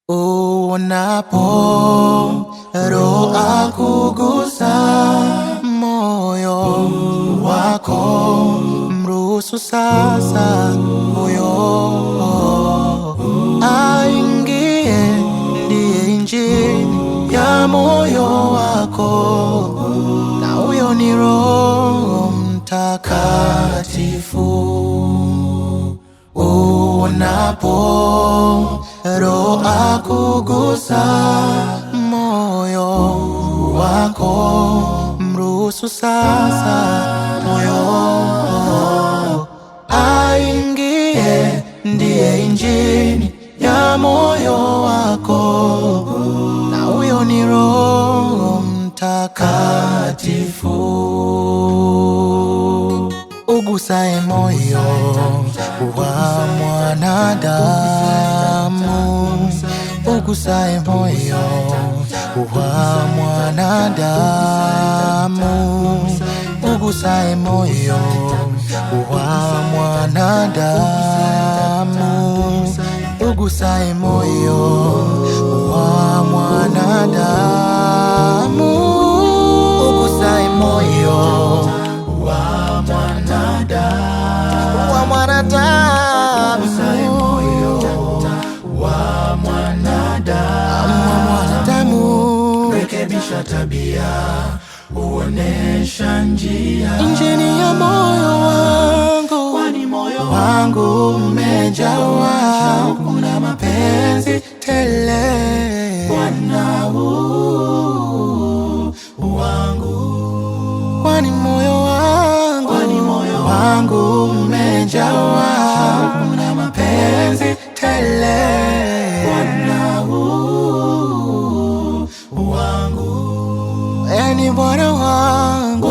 Unapo Roho akugusa moyo wako, mruhusu sasa huyo aingie, ndiye injini ya moyo wako, na huyo ni Roho Mtakatifu. Unapo Roho akugusa moyo wako, mruhusu sasa moyo aingie, ndiye injini ya moyo wako, na huyo ni Roho Mtakatifu. Ugusae moyo wa mwanadamu, ugusae moyo wa mwanadamu, ugusae moyo wa mwanadamu, ugusae moyo wa mwanadamu, ugusae moyo wa mwanadamu, wa mwanadamu, ugusae moyo wa mwanadamu, rekebisha tabia, uonesha njia, injini ya moyo wangu, kwani moyo wangu umejawa, kuna mapenzi tele, Bwana wangu, kwani moyo wangu umejawa, kuna mapenzi tele, Bwana wangu, ni Bwana wangu,